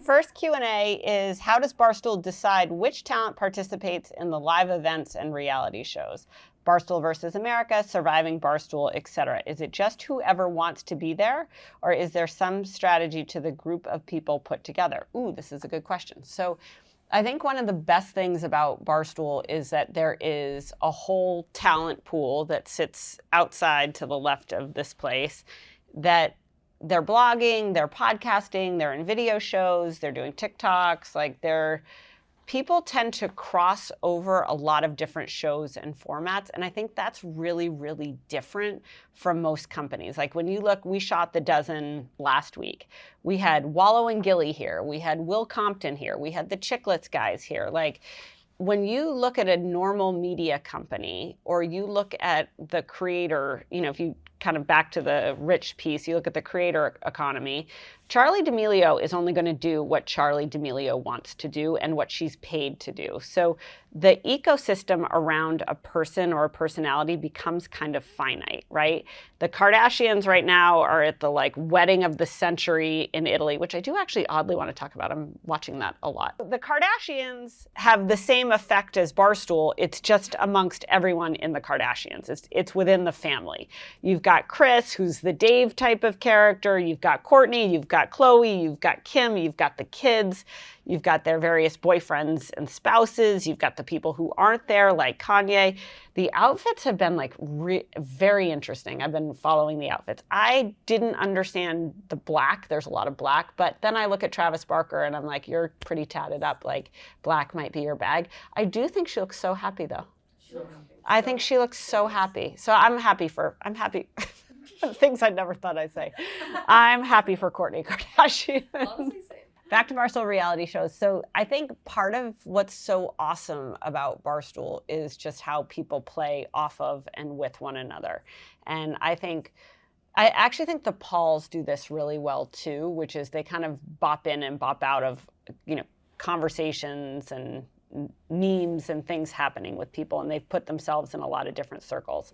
First Q&A is, how does Barstool decide which talent participates in the live events and reality shows? Barstool versus America, Surviving Barstool, etc. Is it just whoever wants to be there, or is there some strategy to the group of people put together? Ooh, this is a good question. So I think one of the best things about Barstool is that there is a whole talent pool that sits outside to the left of this place, that they're blogging, they're podcasting, they're in video shows, they're doing TikToks, like people tend to cross over a lot of different shows and formats. And I think that's really, really different from most companies. Like when you look, we shot The Dozen last week. We had Wallow and Gilly here. We had Will Compton here. We had the Chiclets guys here. Like when you look at a normal media company, or you look at the creator, if you kind of back to the rich piece, you look at the creator economy, Charli D'Amelio is only going to do what Charli D'Amelio wants to do and what she's paid to do. So the ecosystem around a person or a personality becomes kind of finite, right? The Kardashians right now are at the wedding of the century in Italy, which I do actually oddly want to talk about. I'm watching that a lot. The Kardashians have the same effect as Barstool. It's just amongst everyone in the Kardashians. It's within the family. You've got Kris, who's the Dave type of character. You've got Kourtney, you've got Khloe, you've got Kim, you've got the kids, you've got their various boyfriends and spouses, you've got the people who aren't there, like Kanye. The outfits have been very interesting. I've been following the outfits. I didn't understand the black. There's a lot of black, but then I look at Travis Barker and I'm like, you're pretty tatted up. Like black might be your bag. I do think she looks so happy though. I think she looks so happy. So I'm happy. Things I never thought I'd say. I'm happy for Kourtney Kardashian. Honestly, same. Back to Barstool reality shows. So I think part of what's so awesome about Barstool is just how people play off of and with one another. And I actually think the Pauls do this really well too, which is they kind of bop in and bop out of, conversations and memes and things happening with people, and they've put themselves in a lot of different circles.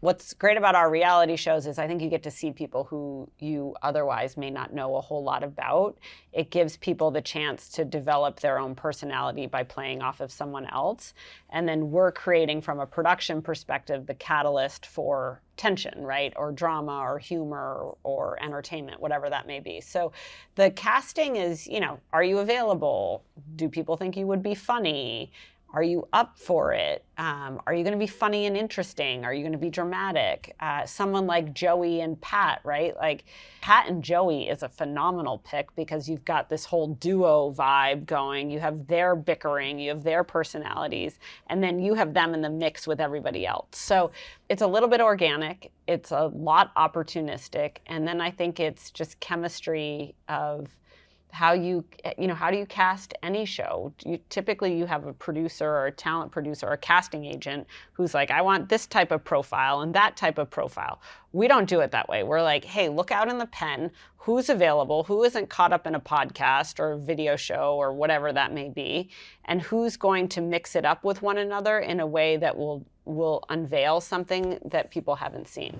What's great about our reality shows is I think you get to see people who you otherwise may not know a whole lot about. It gives people the chance to develop their own personality by playing off of someone else. And then we're creating, from a production perspective, the catalyst for tension, right? Or drama or humor or entertainment, whatever that may be. So the casting is, are you available? Do people think you would be funny? Are you up for it? Are you going to be funny and interesting? Are you going to be dramatic? Someone like Joey and Pat, right? Like Pat and Joey is a phenomenal pick because you've got this whole duo vibe going. You have their bickering, you have their personalities, and then you have them in the mix with everybody else. So it's a little bit organic. It's a lot opportunistic. And then I think it's just chemistry of how do you cast any show? Typically you have a producer or a talent producer or a casting agent who's like, I want this type of profile and that type of profile. We don't do it that way. We're like, hey, look out in the pen, who's available, who isn't caught up in a podcast or a video show or whatever that may be, and who's going to mix it up with one another in a way that will unveil something that people haven't seen.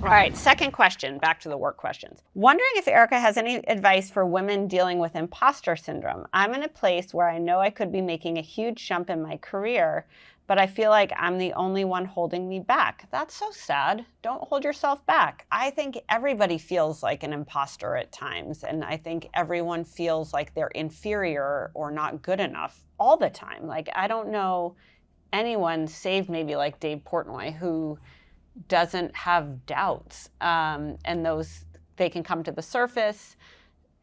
All right, second question, back to the work questions. Wondering if Erika has any advice for women dealing with imposter syndrome. I'm in a place where I know I could be making a huge jump in my career, but I feel like I'm the only one holding me back. That's so sad. Don't hold yourself back. I think everybody feels like an imposter at times, and I think everyone feels like they're inferior or not good enough all the time. Like, I don't know anyone, save maybe like Dave Portnoy, who doesn't have doubts, and those, they can come to the surface.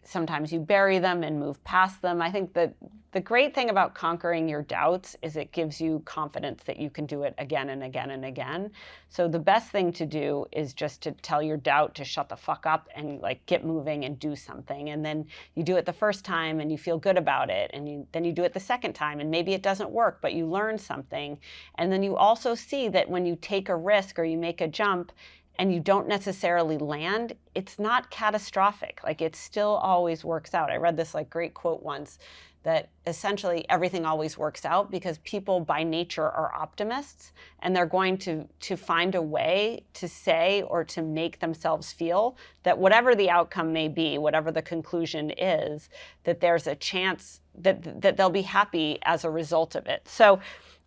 Sometimes you bury them and move past them. I think that the great thing about conquering your doubts is it gives you confidence that you can do it again and again and again. So the best thing to do is just to tell your doubt to shut the fuck up and get moving and do something. And then you do it the first time and you feel good about it. And then you do it the second time and maybe it doesn't work, but you learn something. And then you also see that when you take a risk or you make a jump, and you don't necessarily land, it's not catastrophic. Like, it still always works out. I read this like great quote once that essentially everything always works out because people by nature are optimists, and they're going to find a way to say or to make themselves feel that whatever the outcome may be, whatever the conclusion is, that there's a chance that they'll be happy as a result of it. So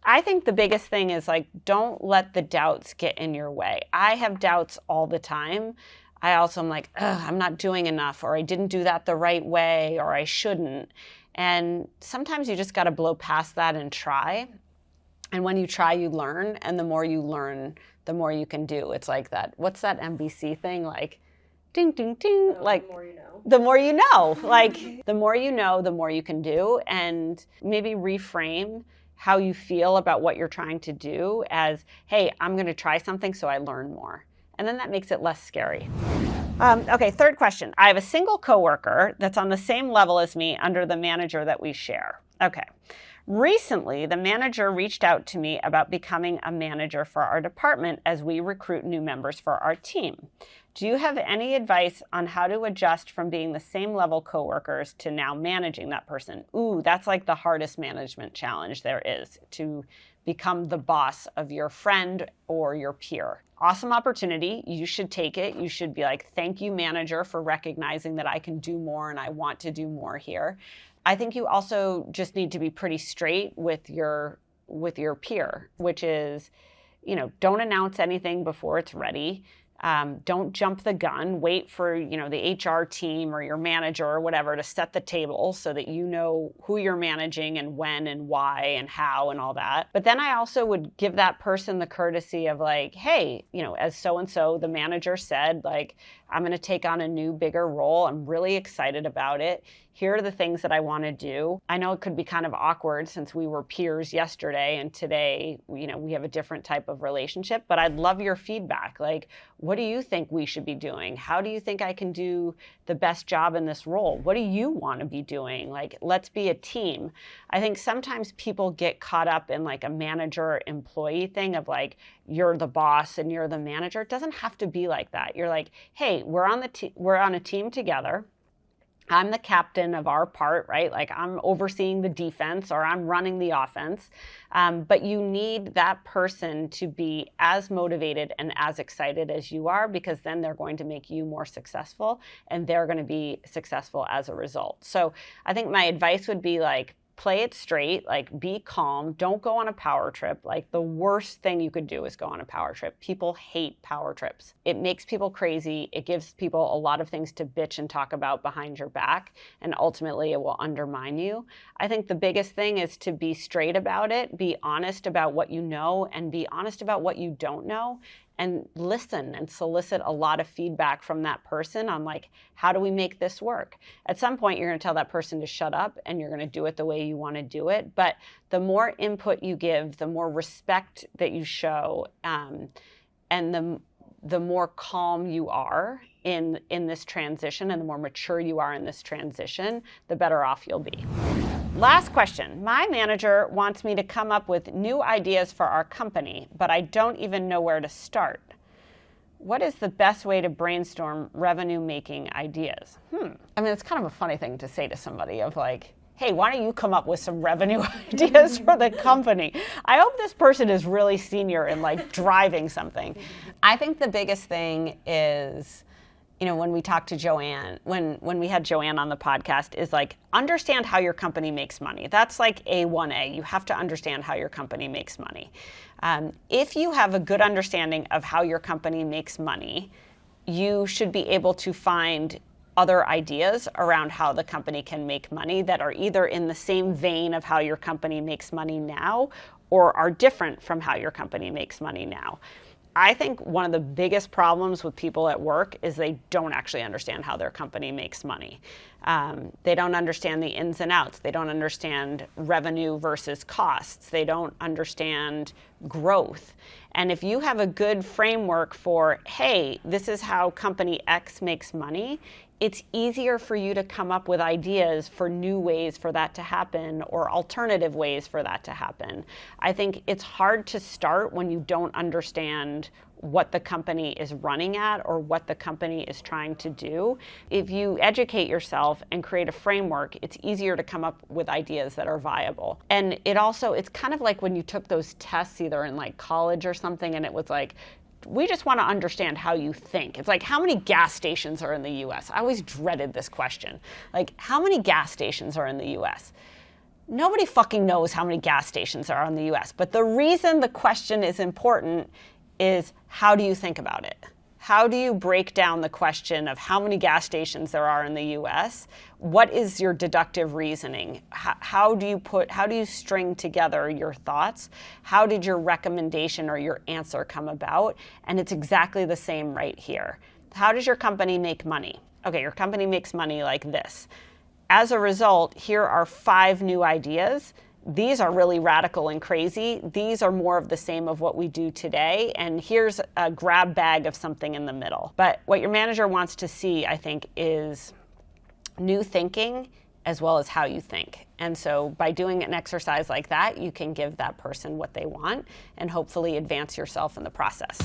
I think the biggest thing is, like, don't let the doubts get in your way. I have doubts all the time. I also am like, I'm not doing enough, or I didn't do that the right way, or I shouldn't. And sometimes you just got to blow past that and try. And when you try, you learn. And the more you learn, the more you can do. It's like that. What's that NBC thing? Like, ding, ding, ding. Oh, like, the more you know. The more you know. Like, the more you know, the more you can do. And maybe reframe how you feel about what you're trying to do as, hey, I'm going to try something so I learn more. And then that makes it less scary. Okay, third question. I have a single coworker that's on the same level as me under the manager that we share. Okay. Recently, the manager reached out to me about becoming a manager for our department as we recruit new members for our team. Do you have any advice on how to adjust from being the same level coworkers to now managing that person? Ooh, that's like the hardest management challenge there is, to become the boss of your friend or your peer. Awesome opportunity. You should take it. You should be like, thank you, manager, for recognizing that I can do more and I want to do more here. I think you also just need to be pretty straight with your peer, which is, don't announce anything before it's ready. Don't jump the gun. Wait for, the HR team or your manager or whatever to set the table so that you know who you're managing and when and why and how and all that. But then I also would give that person the courtesy of like, hey, as so-and-so, the manager said, like, I'm going to take on a new, bigger role. I'm really excited about it. Here are the things that I want to do. I know it could be kind of awkward since we were peers yesterday and today, we have a different type of relationship, but I'd love your feedback. Like, what do you think we should be doing? How do you think I can do the best job in this role? What do you want to be doing? Like, let's be a team. I think sometimes people get caught up in like a manager-employee thing of like, you're the boss and you're the manager. It doesn't have to be like that. You're like, hey, we're on a team together. I'm the captain of our part, right? Like, I'm overseeing the defense or I'm running the offense. But you need that person to be as motivated and as excited as you are, because then they're going to make you more successful and they're going to be successful as a result. So I think my advice would be like, play it straight, like be calm, don't go on a power trip. Like, the worst thing you could do is go on a power trip. People hate power trips. It makes people crazy. It gives people a lot of things to bitch and talk about behind your back, and ultimately it will undermine you. I think the biggest thing is to be straight about it, be honest about what you know, and be honest about what you don't know, and listen and solicit a lot of feedback from that person on like, how do we make this work? At some point, you're going to tell that person to shut up and you're going to do it the way you want to do it. But the more input you give, the more respect that you show, and the more calm you are in this transition and the more mature you are in this transition, the better off you'll be. Last question. My manager wants me to come up with new ideas for our company, but I don't even know where to start. What is the best way to brainstorm revenue-making ideas? I mean, it's kind of a funny thing to say to somebody of like, hey, why don't you come up with some revenue ideas for the company? I hope this person is really senior in like driving something. I think the biggest thing is, when we talked to Joanne, when we had Joanne on the podcast, is like, understand how your company makes money. That's like A1A. You have to understand how your company makes money. If you have a good understanding of how your company makes money, you should be able to find other ideas around how the company can make money that are either in the same vein of how your company makes money now or are different from how your company makes money now. I think one of the biggest problems with people at work is they don't actually understand how their company makes money. They don't understand the ins and outs. They don't understand revenue versus costs. They don't understand growth. And if you have a good framework for, hey, this is how company X makes money, it's easier for you to come up with ideas for new ways for that to happen or alternative ways for that to happen. I think it's hard to start when you don't understand what the company is running at or what the company is trying to do. If you educate yourself and create a framework, it's easier to come up with ideas that are viable. And it's kind of like when you took those tests either in like college or something, and it was like, we just want to understand how you think. It's like, how many gas stations are in the US? I always dreaded this question. Like, how many gas stations are in the US? Nobody fucking knows how many gas stations are in the US. But the reason the question is important is, how do you think about it? How do you break down the question of how many gas stations there are in the US? What is your deductive reasoning? How do you string together your thoughts? How did your recommendation or your answer come about? And it's exactly the same right here. How does your company make money? Okay, your company makes money like this. As a result, here are 5 new ideas. These are really radical and crazy. These are more of the same of what we do today. And here's a grab bag of something in the middle. But what your manager wants to see, I think, is new thinking as well as how you think. And so by doing an exercise like that, you can give that person what they want and hopefully advance yourself in the process.